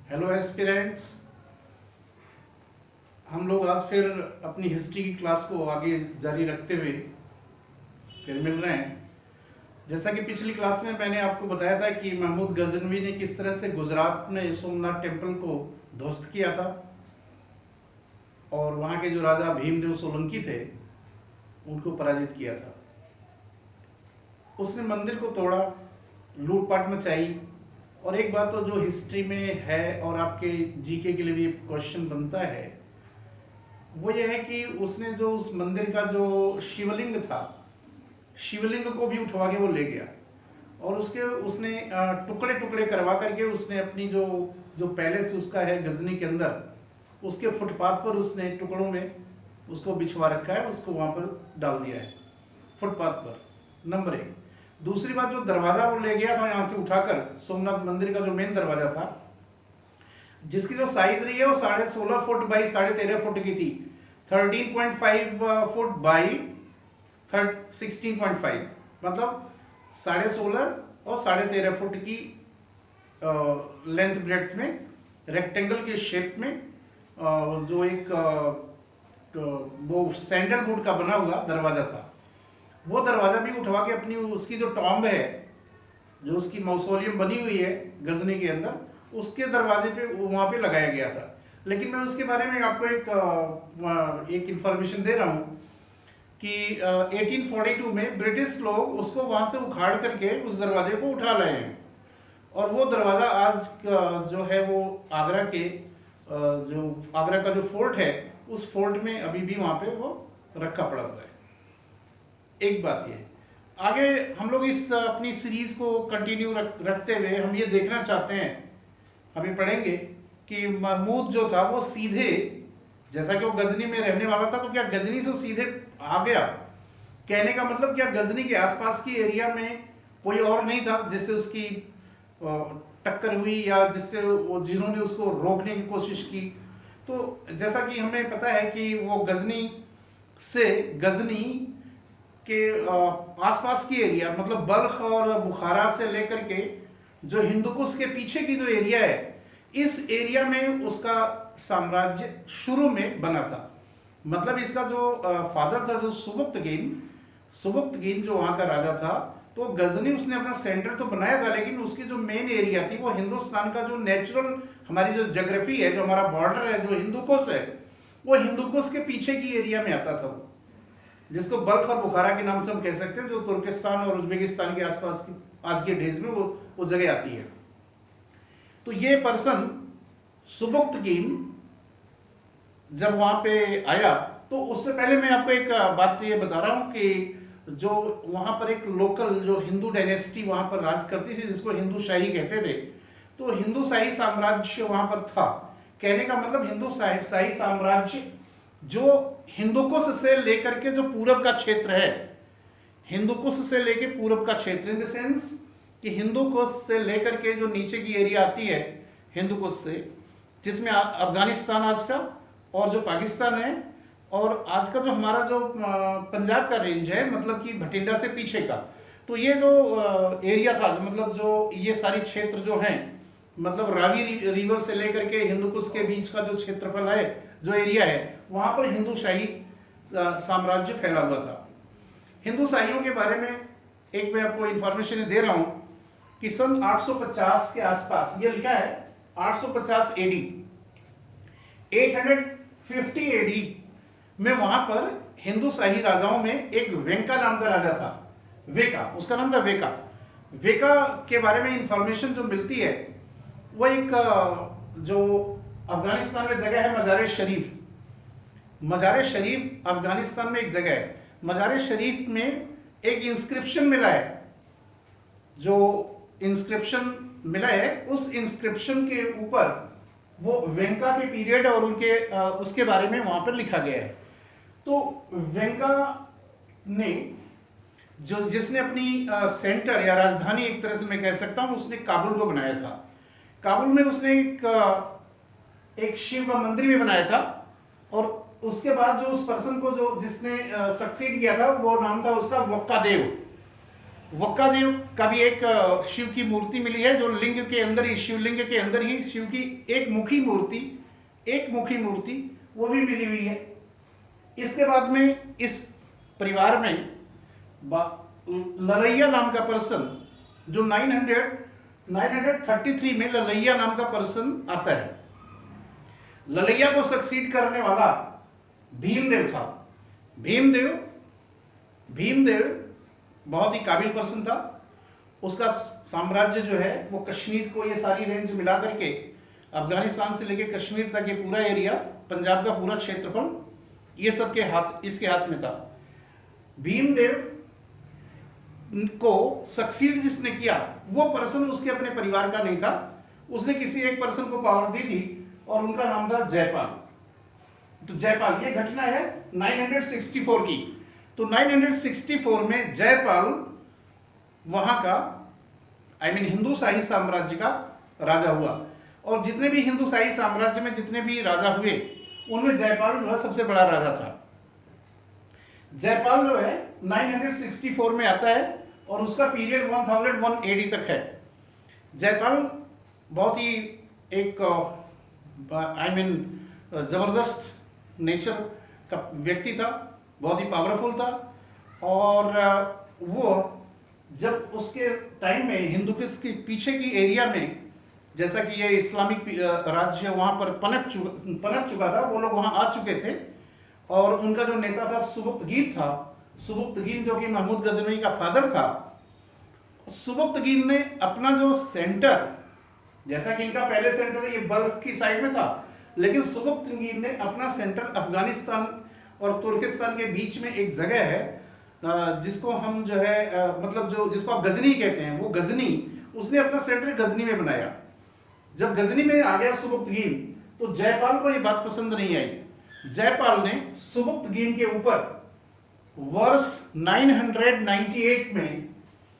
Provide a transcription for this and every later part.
Hello aspirants, हम लोग आज फिर अपनी हिस्ट्री की क्लास को आगे जारी रखते हुए फिर मिल रहे हैं। जैसा कि पिछली क्लास में मैंने आपको बताया था कि महमूद गजनवी ने किस तरह से गुजरात में सोमनाथ टेम्पल को ध्वस्त किया था और वहाँ के जो राजा भीमदेव सोलंकी थे उनको पराजित किया था। उसने मंदिर को तोड़ा, लूटपाट मचाई। और एक बात तो जो हिस्ट्री में है और आपके जीके के लिए भी क्वेश्चन बनता है वो ये है कि उसने जो उस मंदिर का जो शिवलिंग था, शिवलिंग को भी उठवा के वो ले गया और उसने टुकड़े टुकड़े करवा करके उसने अपनी जो जो पैलेस उसका है गजनी के अंदर, उसके फुटपाथ पर उसने टुकड़ों में उसको बिछवा रखा है, उसको वहां पर डाल दिया है फुटपाथ पर। नंबर एक। दूसरी बात, जो दरवाजा वो ले गया था यहां से उठाकर, सोमनाथ मंदिर का जो मेन दरवाजा था जिसकी जो साइज रही है वो 16.5 फुट बाई 13.5 फुट की थी, 13.5 फुट बाई 16.5, मतलब 16.5 और 13.5 फुट की लेंथ ब्रेड्थ में रेक्टेंगल के शेप में जो एक वो सैंडलवुड का बना हुआ दरवाजा था। वो दरवाजा भी उठवा के अपनी उसकी जो टॉम्ब है, जो उसकी मौसोलियम बनी हुई है गजनी के अंदर, उसके दरवाजे पे वहां पे लगाया गया था। लेकिन मैं उसके बारे में आपको एक इंफॉर्मेशन दे रहा हूँ कि 1842 में ब्रिटिश लोग उसको वहां से उखाड़ करके उस दरवाजे को उठा लाए हैं और वो दरवाजा आज जो है वो आगरा के जो आगरा का जो फोर्ट है उस फोर्ट में अभी भी वहां पे वो रखा पड़ा हुआ है। एक बात ये, आगे हम लोग इस अपनी सीरीज को कंटिन्यू रखते हुए हम ये देखना चाहते हैं, अभी पढ़ेंगे कि महमूद जो था वो सीधे, जैसा कि वो गजनी में रहने वाला था, तो क्या गजनी से सीधे आ गया? कहने का मतलब क्या गजनी के आसपास की एरिया में कोई और नहीं था जिससे उसकी टक्कर हुई या जिससे जिन्होंने उसको रोकने की कोशिश की? तो जैसा कि हमें पता है कि वो गजनी के आसपास की एरिया, मतलब बल्ख और बुखारा से लेकर के जो हिंदुकुश के पीछे की जो एरिया है, इस एरिया में उसका साम्राज्य शुरू में बना था। मतलब इसका जो फादर था, जो सुबुक्तगीन जो वहां का राजा था, तो गजनी उसने अपना सेंटर तो बनाया था, लेकिन उसकी जो मेन एरिया थी वो हिंदुस्तान का जो नेचुरल, हमारी जो ज्योग्राफी है, जो हमारा बॉर्डर है, जो हिंदुकुश है, वो हिंदुकुश के पीछे की एरिया में आता था, जिसको बल्ख और बुखारा के नाम से हम कह सकते हैं, जो तुर्किस्तान और उज्बेकिस्तान के आसपास की आज के डेज में वो जगह आती है। तो ये पर्सन सुबुक्तगीन जब वहां पे आया, तो उससे पहले मैं आपको एक बात ये बता रहा हूं कि जो वहां पर एक लोकल जो हिंदू डायनेस्टी वहां पर राज करती थी, जिसको हिंदू शाही कहते थे, तो हिंदू शाही साम्राज्य वहां पर था। कहने का मतलब हिंदू शाही साम्राज्य जो हिंदुकुश से लेकर के जो पूरब का क्षेत्र है, हिंदुकुश से लेकर पूरब का क्षेत्र, इन द सेंस कि हिंदुकुश से लेकर के जो नीचे की एरिया आती है हिंदुकुश से, जिसमें अफगानिस्तान आज का और जो पाकिस्तान है, और आज का जो हमारा जो पंजाब का रेंज है, मतलब कि भटिंडा से पीछे का, तो ये जो एरिया था, मतलब जो ये सारी क्षेत्र जो हैं, मतलब रावी रिवर से लेकर के हिंदुकुश के बीच का जो क्षेत्रफल है, जो एरिया है, वहां पर हिंदू शाही साम्राज्य फैला हुआ था। हिंदू शाहियों के बारे में एक मैं आपको इंफॉर्मेशन दे रहा हूं कि सन 850 के आसपास, ये लिखा है 850 एडी, 850 एडी में वहां पर हिंदू शाही राजाओं में एक वेंका नाम का राजा था। वेका, उसका नाम था वेका। वेका के बारे में इंफॉर्मेशन जो मिलती है वो एक जो अफगानिस्तान में जगह है मजार शरीफ। मजार शरीफ अफगानिस्तान में एक जगह है। मजार शरीफ में एक इंस्क्रिप्शन मिला है, जो इंस्क्रिप्शन मिला है उस इंस्क्रिप्शन के ऊपर वो वेंका के पीरियड और उनके उसके बारे में वहां पर लिखा गया है। तो वेंका ने जिसने अपनी सेंटर या राजधानी, एक तरह से मैं कह सकता हूं, उसने काबुल को बनाया था। काबुल में उसने एक शिव का मंदिर भी बनाया था, और उसके बाद जो उस पर्सन को जो जिसने सक्सीड किया था वो नाम था उसका वक्का देव। वक्का देव का भी एक शिव की मूर्ति मिली है, जो लिंग के अंदर ही, शिवलिंग के अंदर ही शिव की एक मुखी मूर्ति वो भी मिली हुई है। इसके बाद में इस परिवार में ललैया नाम का पर्सन, जो 933 में ललैया नाम का पर्सन आता है। ललैया को सक्सीड करने वाला भीमदेव था। भीमदेव बहुत ही काबिल पर्सन था। उसका साम्राज्य जो है वो कश्मीर को, ये सारी रेंज मिला करके अफगानिस्तान से लेकर कश्मीर तक, ये पूरा एरिया, पंजाब का पूरा क्षेत्रफल, ये सब के हाथ, इसके हाथ में था। भीमदेव को सक्सीड जिसने किया वो पर्सन उसके अपने परिवार का नहीं था, उसने किसी एक पर्सन को पावर दी थी और उनका नाम था जयपाल। तो जयपाल, ये घटना है 964 की। तो 964 में जयपाल वहां का हिंदू शाही साम्राज्य का राजा हुआ। और जितने भी हिंदू शाही साम्राज्य में जितने भी राजा हुए उनमें जयपाल जो है सबसे बड़ा राजा था। जयपाल जो है 964 में आता है और उसका पीरियड 1001 AD तक है। जयपाल बहुत ही एक जबरदस्त नेचर का व्यक्ति था, बहुत ही पावरफुल था। और वो जब उसके टाइम में हिंदुकिस के पीछे की एरिया में, जैसा कि ये इस्लामिक राज्य वहां पर पनप चुका था, वो लोग वहां आ चुके थे। और उनका जो नेता था सुबुक्तगीन था, सुबुक्तगीन जो कि महमूद गजनवी का फादर था। सुबुक्तगीन ने अपना जो सेंटर, जैसा कि इनका पहले सेंटर ये बल्ख की साइड में था, लेकिन सुबुक्तगीन ने अपना सेंटर अफगानिस्तान और तुर्किस्तान के बीच में एक जगह है जिसको हम जो है मतलब जो जिसको आप गजनी कहते हैं, वो गजनी, उसने अपना सेंटर गजनी में बनाया। जब गजनी में आ गया सुबुक्तगीन, तो जयपाल को ये बात पसंद नहीं आई। जयपाल ने सुबुक्तगीन के ऊपर वर्ष 998 में,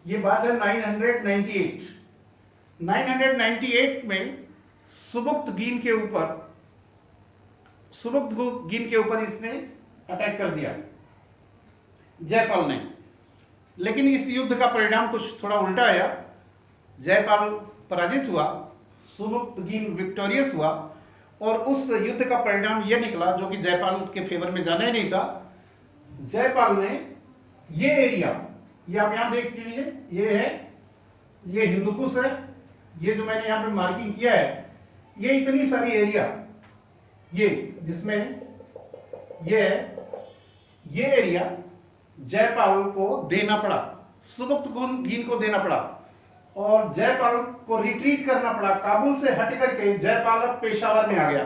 ये बात है 998 में सुबुक्तगीन के ऊपर इसने अटैक कर दिया जयपाल ने। लेकिन इस युद्ध का परिणाम कुछ थोड़ा उल्टा आया। जयपाल पराजित हुआ, सुबुक्तगीन विक्टोरियस हुआ, और उस युद्ध का परिणाम यह निकला, जो कि जयपाल के फेवर में जाना ही नहीं था। जयपाल ने ये एरिया, ये आप यहां देख लीजिए, ये हिंदुकुश है, ये जो मैंने यहां पे मार्किंग किया है, ये इतनी सारी एरिया, ये जिसमें ये एरिया जयपाल को देना पड़ा, सुबुक्तगीन को देना पड़ा। और जयपाल को रिट्रीट करना पड़ा, काबुल से हट करके जयपाल अब पेशावर में आ गया,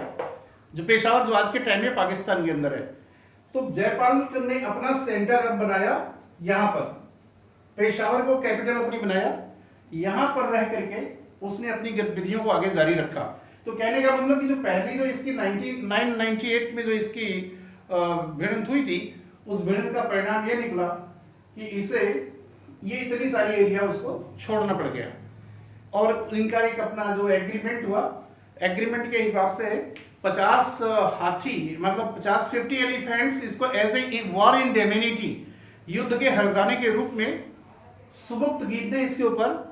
जो पेशावर जो आज के टाइम में पाकिस्तान के अंदर है। तो जयपाल ने अपना सेंटर अब बनाया यहां पर, पेशावर को कैपिटल अपनी बनाया, यहां पर रह करके उसने अपनी गतिविधियों को आगे जारी रखा। तो कहने का मतलब कि जो पहली जो इसकी 998 में जो इसकी भिड़ंत हुई थी, उस भिड़ंत का परिणाम यह निकला कि इसे ये इतनी सारी एरिया उसको छोड़ना पड़ गया। और इनका एक अपना जो एग्रीमेंट हुआ, एग्रीमेंट के हिसाब से 50 हाथी, मतलब 50 एलिफेंट्स, इसको एज ए वॉर इंडेमिनिटी, युद्ध के हर्जाने के रूप में सुबुक्तगीन ने इसके ऊपर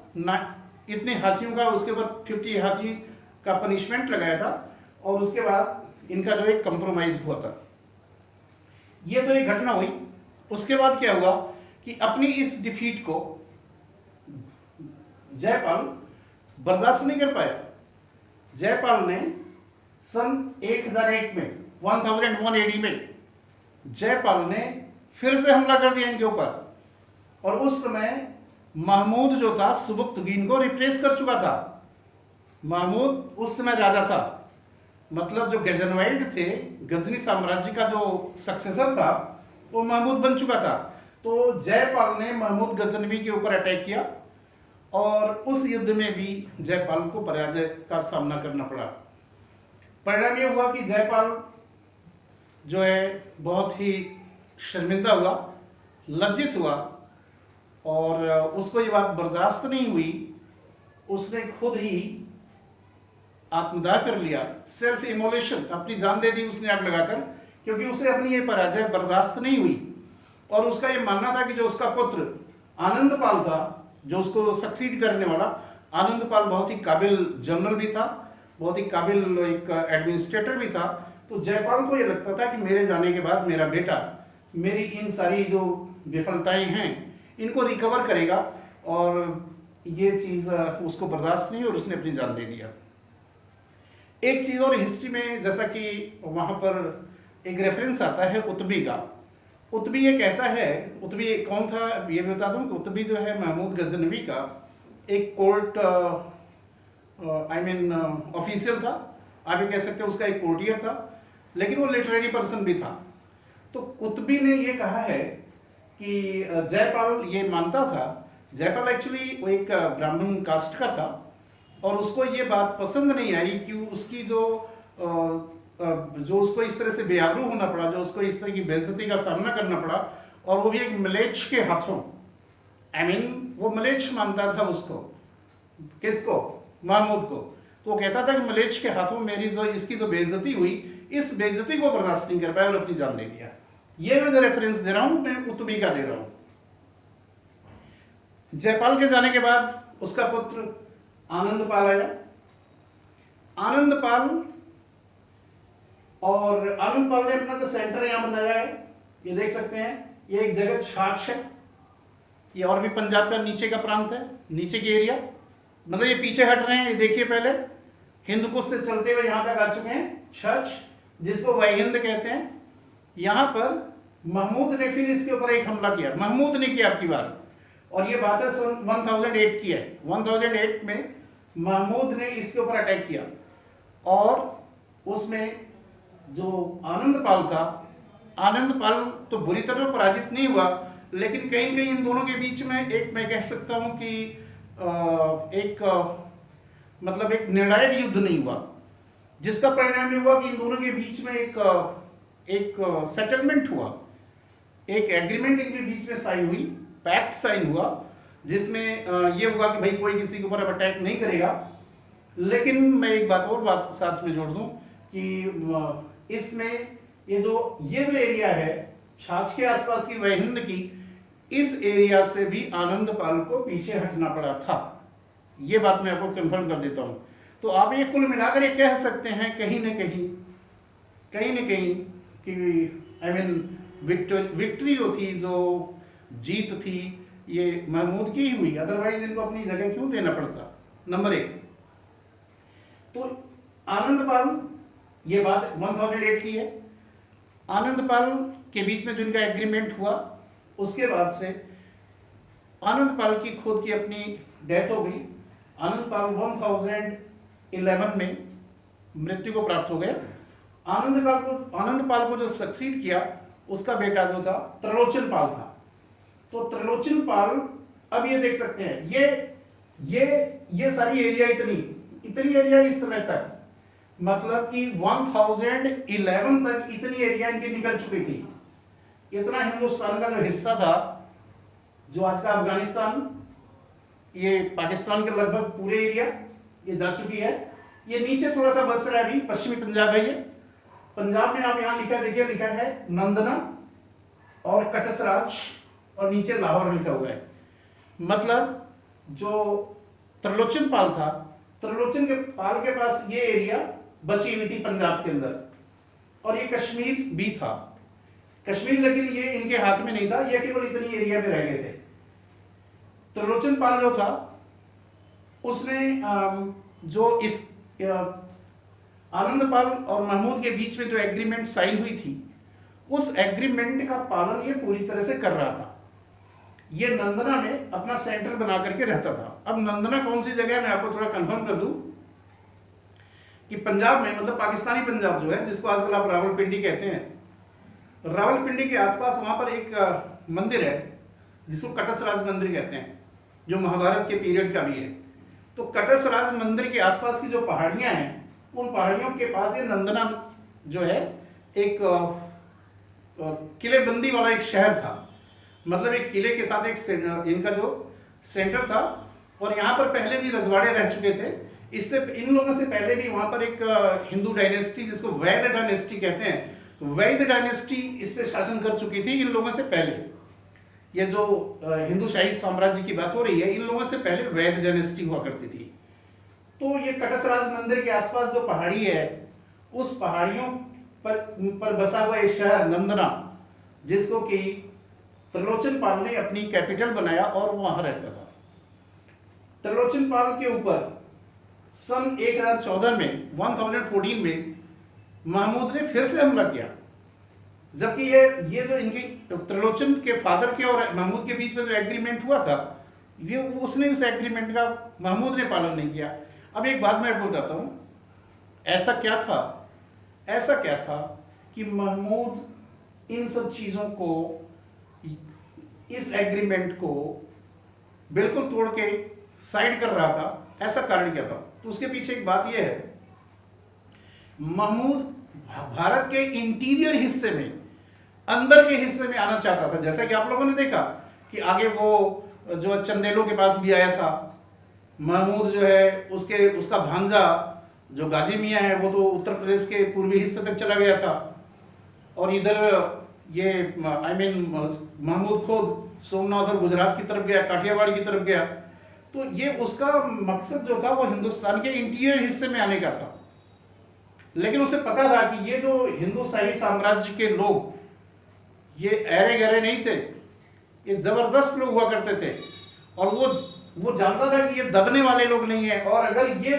इतने हाथियों का, उसके ऊपर 50 हाथी का पनिशमेंट लगाया था। और उसके बाद इनका जो एक कंप्रोमाइज हुआ था। ये तो एक घटना हुई। उसके बाद क्या हुआ कि अपनी इस डिफीट को जयपाल बर्दाश्त नहीं कर पाया। जयपाल ने सन 1001 में 1001 AD में जयपाल ने फिर से हमला कर दिया इनके ऊपर। और उस समय महमूद जो था सुबुक्तगीन को रिप्लेस कर चुका था। महमूद उस समय राजा था, मतलब जो गजनवाइड थे, गजनी साम्राज्य का जो सक्सेसर था, वो महमूद बन चुका था। तो जयपाल ने महमूद गजनवी के ऊपर अटैक किया और उस युद्ध में भी जयपाल को पराजय का सामना करना पड़ा। परिणाम यह हुआ कि जयपाल जो है बहुत ही शर्मिंदा हुआ, लज्जित हुआ, और उसको ये बात बर्दाश्त नहीं हुई। उसने खुद ही आत्मदाह कर लिया, सेल्फ इमोलेशन, अपनी जान दे दी उसने आग लगाकर, क्योंकि उसे अपनी ये पराजय बर्दाश्त नहीं हुई। और उसका ये मानना था कि जो उसका पुत्र आनंदपाल था जो उसको सक्सीड करने वाला। आनंदपाल बहुत ही काबिल जनरल भी था, बहुत ही काबिल एक एडमिनिस्ट्रेटर भी था। तो जयपाल को ये लगता था कि मेरे जाने के बाद मेरा बेटा मेरी इन सारी जो विफलताएं हैं इनको रिकवर करेगा, और ये चीज़ उसको बर्दाश्त नहीं और उसने अपनी जान दे दिया। एक चीज़ और हिस्ट्री में, जैसा कि वहाँ पर एक रेफरेंस आता है उतबी का। उतबी ये कहता है, उतबी कौन था ये भी बता दूं कि उतबी जो है महमूद गजनवी का एक कोर्ट ऑफिशियल था, आप ये कह सकते हैं उसका एक कोर्टियर था, लेकिन वो लिटरेरी पर्सन भी था। तो कुतुबी ने ये कहा है कि जयपाल ये मानता था, जयपाल एक्चुअली वो एक ब्राह्मण कास्ट का था, और उसको ये बात पसंद नहीं आई कि उसकी जो उसको इस तरह से बेआबरू होना पड़ा, जो उसको इस तरह की बेइज्जती का सामना करना पड़ा, और वो भी एक मलेच्छ के हाथों। वो मलेच्छ मानता था उसको, किसको? महमूद को। तो वो कहता था कि मलेच्छ के हाथों मेरी जो इसकी जो बेइज्जती हुई, इस बेइज्जती को बर्दाश्त नहीं कर पाया और अपनी जान दे दिया। ये मैं जो रेफरेंस दे रहा हूं मैं कुतुबी का दे रहा हूं। जयपाल के जाने के बाद उसका पुत्र आनंदपाल आया। आनंदपाल ने अपना जो सेंटर यहां बनाया है, ये देख सकते हैं, ये एक जगह छाछ है, ये और भी पंजाब का नीचे का प्रांत है, नीचे की एरिया, मतलब ये पीछे हट रहे हैं, ये देखिए पहले हिंदकुश से चलते हुए यहां तक आ चुके हैं, छछ जिसको वहिंद कहते हैं। यहां पर महमूद ने फिर इसके ऊपर एक हमला किया, महमूद ने किया आपकी बार, और ये बात है 1008 की है। 1008 में महमूद ने इसके ऊपर अटैक किया, और उसमें जो आनंदपाल था, आनंदपाल तो बुरी तरह पराजित नहीं हुआ, लेकिन कहीं कहीं इन दोनों के बीच में एक, मैं कह सकता हूं कि मतलब एक निर्णायक युद्ध नहीं हुआ, जिसका परिणाम ये हुआ कि इन दोनों के बीच में एक सेटलमेंट हुआ, एक एग्रीमेंट इनके बीच में साइन हुई, पैक्ट साइन हुआ, जिसमें ये हुआ कि भाई कोई किसी के ऊपर अब अटैक नहीं करेगा। लेकिन मैं एक बात साथ में जोड़ दूं कि इसमें ये जो एरिया है छाछ के आसपास की वहिंद की, इस एरिया से भी आनंदपाल को पीछे हटना पड़ा था। ये बात मैं आपको कंफर्म कर देता हूं। तो आप ये कुल मिलाकर ये कह सकते हैं कहीं न कहीं कि विक्ट्री जो थी, जो जीत थी, ये महमूद की ही हुई, अदरवाइज इनको अपनी जगह क्यों देना पड़ता। नंबर 1 तो आनंदपाल, ये बात 1008 की है। आनंदपाल के बीच में जो इनका एग्रीमेंट हुआ, उसके बाद से आनंदपाल की खुद की अपनी डेथ हो गई। आनंदपाल 1011 में मृत्यु को प्राप्त हो गया। आनंदपाल को जो सक्सीड किया, उसका बेटा जो था त्रिलोचन पाल था। तो त्रिलोचन पाल, अब ये देख सकते हैं, ये सारी एरिया इतनी एरिया इस समय तक, मतलब कि 1011 तक इतनी एरिया इनकी निकल चुकी थी। इतना हिंदुस्तान का जो हिस्सा था, जो आज का अफगानिस्तान, ये पाकिस्तान के लगभग पूरे एरिया ये जा चुकी है। ये नीचे थोड़ा सा बस रहा है अभी, पश्चिमी पंजाब है। ये पंजाब में आप यहां देखिए लिखा है नंदना और कटसराज, और नीचे लाहौर लिखा हुआ है। मतलब जो त्रिलोचन पाल था, त्रिलोचन के पाल के पास ये एरिया बची हुई थी पंजाब के अंदर, और ये कश्मीर भी था। कश्मीर लेकिन ये इनके हाथ में नहीं था, ये केवल इतनी एरिया में रह गए थे। त्रिलोचन पाल जो था, उसने जो इस आनंदपाल और महमूद के बीच में जो एग्रीमेंट साइन हुई थी, उस एग्रीमेंट का पालन ये पूरी तरह से कर रहा था। ये नंदना में अपना सेंटर बना करके रहता था। अब नंदना कौन सी जगह है, मैं आपको थोड़ा कंफर्म कर दूं कि पंजाब में, मतलब पाकिस्तानी पंजाब जो है, जिसको आजकल आप रावलपिंडी कहते हैं, रावलपिंडी के आसपास वहां पर एक मंदिर है जिसको कटसराज मंदिर कहते हैं, जो महाभारत के पीरियड का भी है। तो कटसराज मंदिर के आसपास की जो पहाड़ियां हैं, उन पहाड़ियों के पास ये नंदना जो है एक किलेबंदी वाला एक शहर था। मतलब एक किले के साथ एक इनका जो सेंटर था, और यहाँ पर पहले भी रजवाड़े रह चुके थे। इससे इन लोगों से पहले भी वहां पर एक हिंदू डायनेस्टी, जिसको वैद डायनेस्टी कहते हैं, वैद डायनेस्टी इस पे शासन कर चुकी थी इन लोगों से पहले। ये जो हिंदूशाही साम्राज्य की बात हो रही है, इन लोगों से पहले वैद डायनेस्टी हुआ करती थी। तो ये कटसराज मंदिर के आसपास जो पहाड़ी है, उस पहाड़ियों पर बसा हुआ एक शहर नंदना, जिसको कि त्रिलोचन पाल ने अपनी कैपिटल बनाया और वो वहां रहता था। त्रिलोचन पाल के ऊपर सन 1014 में 1014 में महमूद ने फिर से हमला किया, जबकि ये जो इनकी त्रिलोचन के फादर के और महमूद के बीच में जो एग्रीमेंट हुआ था, ये उसने उस एग्रीमेंट का महमूद ने पालन नहीं किया। अब एक बात मैं आपको बताता हूं, ऐसा क्या था कि महमूद इन सब चीजों को, इस एग्रीमेंट को बिल्कुल तोड़ के साइड कर रहा था। ऐसा कारण क्या था? तो उसके पीछे एक बात यह है, महमूद भारत के इंटीरियर हिस्से में, अंदर के हिस्से में आना चाहता था। जैसा कि आप लोगों ने देखा कि आगे वो जो चंदेलों के पास भी आया था महमूद, जो है उसका भांजा जो गाजी मियाँ है, वो तो उत्तर प्रदेश के पूर्वी हिस्से तक चला गया था, और इधर ये महमूद खुद सोमनाथ और गुजरात की तरफ गया, काठियावाड़ की तरफ गया। तो ये उसका मकसद जो था वो हिंदुस्तान के इंटीरियर हिस्से में आने का था। लेकिन उसे पता था कि ये जो हिंदुशाही साम्राज्य के लोग, ये ऐरे गहरे नहीं थे, ये जबरदस्त लोग हुआ करते थे, और वो जानता था कि ये दबने वाले लोग नहीं है। और अगर ये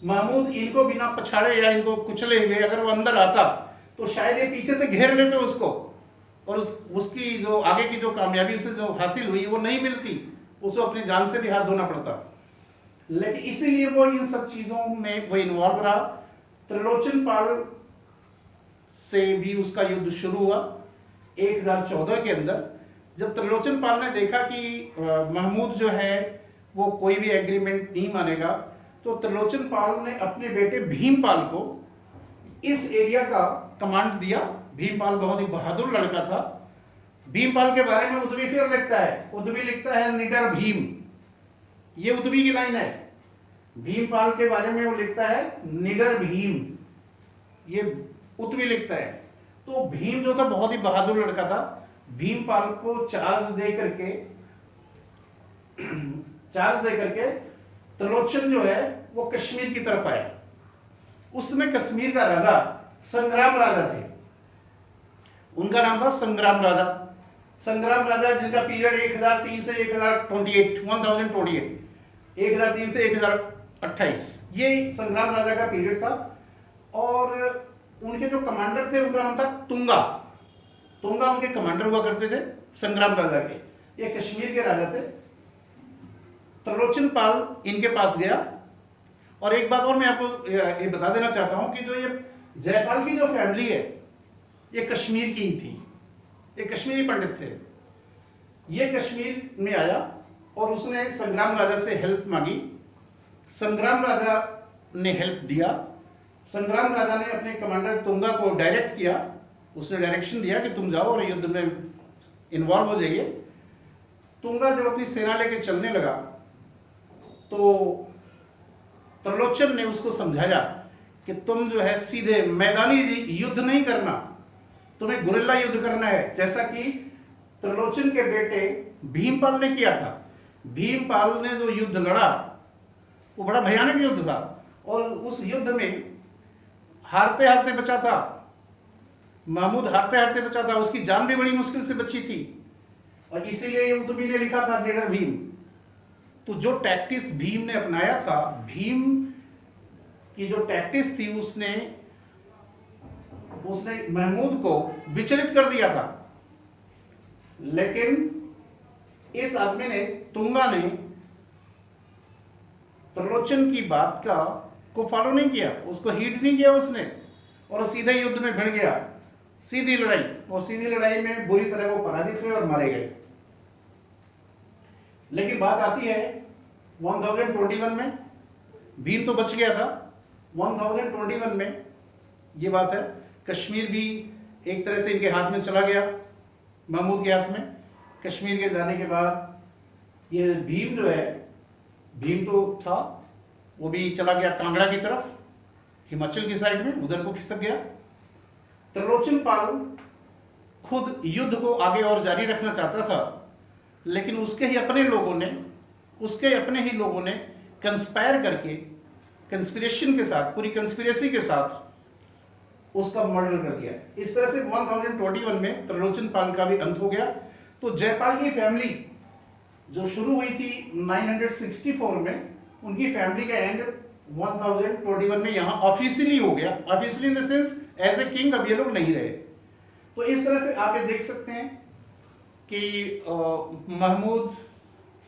महमूद इनको बिना पछाड़े या इनको कुचले हुए अगर वो अंदर आता, तो शायद ये पीछे से घेर लेते उसको, और उसकी जो आगे की जो कामयाबी उसे जो हासिल हुई वो नहीं मिलती, उसे अपनी जान से भी हाथ धोना पड़ता। लेकिन इसीलिए वो इन सब चीजों में वो इन्वॉल्व रहा। त्रिलोचन पाल से भी उसका युद्ध शुरू हुआ 1014 के अंदर। जब त्रिलोचन पाल ने देखा कि महमूद जो है वो कोई भी एग्रीमेंट नहीं मानेगा, तो त्रिलोचन पाल ने अपने बेटे भीमपाल को इस एरिया का कमांड दिया। भीमपाल बहुत ही बहादुर लड़का था। भीमपाल के बारे में उद्वी फिर लिखता है, उद्वी लिखता है निडर भीम, ये उद्वी की लाइन है। भीमपाल के बारे में वो लिखता है निडर भीम, ये उद्वी लिखता है। तो भीम जो था बहुत ही बहादुर लड़का था। भीमपाल को चार्ज दे करके त्रिलोचन जो है वो कश्मीर की तरफ आया। उसमें कश्मीर का राजा संग्राम राजा थे, उनका नाम था संग्राम राजा। संग्राम राजा जिनका पीरियड 1003 से 1028 1003 से 1028, ये संग्राम राजा का पीरियड था। और उनके जो कमांडर थे उनका नाम था तुंगा। तुंगा उनके कमांडर हुआ करते थे संग्राम राजा के, ये कश्मीर के राजा थे। त्रिलोचन पाल इनके पास गया। और एक बात और मैं आपको ये बता देना चाहता हूं कि जो ये जयपाल की जो फैमिली है, ये कश्मीर की ही थी, ये कश्मीरी पंडित थे। ये कश्मीर में आया और उसने संग्राम राजा से हेल्प मांगी। संग्राम राजा ने हेल्प दिया। संग्राम राजा ने अपने कमांडर तुंगा को डायरेक्ट किया, उसने डायरेक्शन दिया कि तुम जाओ और युद्ध में इन्वॉल्व हो जाइए। तुंगा जब अपनी सेना लेके चलने लगा, तो त्रिलोचन ने उसको समझाया कि तुम जो है सीधे मैदानी युद्ध नहीं करना, तुम्हें गुरिल्ला युद्ध करना है, जैसा कि त्रिलोचन के बेटे भीमपाल ने किया था। भीमपाल ने जो युद्ध लड़ा वो बड़ा भयानक युद्ध था, और उस युद्ध में हारते हारते बचा था महमूद, हारते हारते बचा था, उसकी जान भी बड़ी मुश्किल से बची थी। और इसीलिए उतबी ने लिखा था निडर भीम। तो जो टैक्टिस भीम ने अपनाया था, भीम की जो टैक्टिस थी, उसने महमूद को विचलित कर दिया था। लेकिन इस आदमी ने, तुंगा ने त्रिलोचन की बात को फॉलो नहीं किया, उसको हीट नहीं किया उसने, और सीधे युद्ध में भिड़ गया, सीधी लड़ाई। और सीधी लड़ाई में बुरी तरह वो पराजित हुए और मारे गए। लेकिन बात आती है 1021 में, भीम तो बच गया था। 1021 में ये बात है, कश्मीर भी एक तरह से इनके हाथ में चला गया, महमूद के हाथ में। कश्मीर के जाने के बाद ये भीम जो है, भीम तो था, वो भी चला गया कांगड़ा की तरफ, हिमाचल की साइड में, उधर को खिसक गया। त्रिलोचन पाल खुद युद्ध को आगे और जारी रखना चाहता था, लेकिन उसके ही अपने लोगों ने कंस्पायर करके, कंस्पिरेशन के साथ, पूरी कंस्पिरेसी के साथ उसका मर्डर कर दिया। इस तरह से 1021 में त्रिलोचन पाल का भी अंत हो गया। तो जयपाल की फैमिली जो शुरू हुई थी 964 में, उनकी फैमिली का एंड 1021 में यहाँ ऑफिशियली हो गया। Officially in the sense as a king अब ये लोग नहीं रहे। तो इस तरह से आप ये देख सकते हैं कि महमूद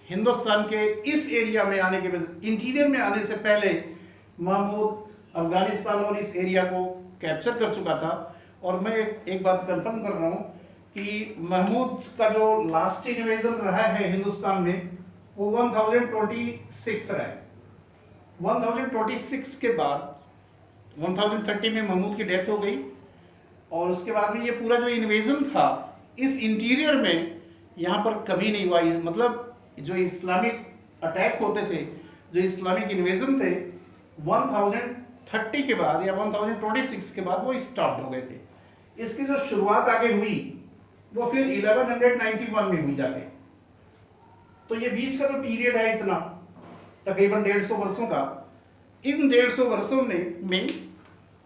हिंदुस्तान के इस एरिया में आने के बाद, इंटीरियर में आने से पहले महमूद अफगानिस्तान और इस एरिया को कैप्चर कर चुका था। और मैं एक बात कंफर्म कर रहा हूँ कि महमूद का जो लास्ट इन्वेजन रहा है हिंदुस्तान में वो 1026 रहा है। 1026 के बाद 1030 में महमूद की डेथ हो गई और उसके बाद में ये पूरा जो इन्वेजन था इस इंटीरियर में यहाँ पर कभी नहीं हुआ। मतलब जो इस्लामिक अटैक होते थे, जो इस्लामिक इन्वेजन थे 1030 के बाद या 1026 के बाद वो स्टॉप हो गए थे। इसकी जो शुरुआत आगे हुई वो फिर 1191 में हुई जाके। तो ये बीच का जो पीरियड है इतना तकरीबन 150 वर्षों का, इन 150 वर्षों में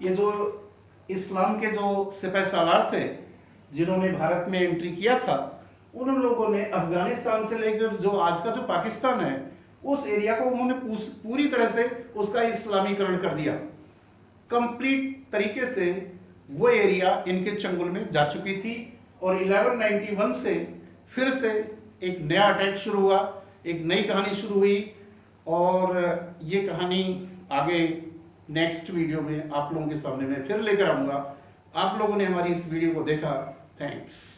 ये जो इस्लाम के जो सिपाही सालार थे जिन्होंने भारत में एंट्री किया था, उन लोगों ने अफगानिस्तान से लेकर जो आज का जो पाकिस्तान है उस एरिया को उन्होंने पूरी तरह से उसका इस्लामीकरण कर दिया। कंप्लीट तरीके से वो एरिया इनके चंगुल में जा चुकी थी। और 1191 से फिर से एक नया अटैक शुरू हुआ, एक नई कहानी शुरू हुई। और ये कहानी आगे नेक्स्ट वीडियो में आप लोगों के सामने मैं फिर लेकर आऊँगा। आप लोगों ने हमारी इस वीडियो को देखा, थैंक्स।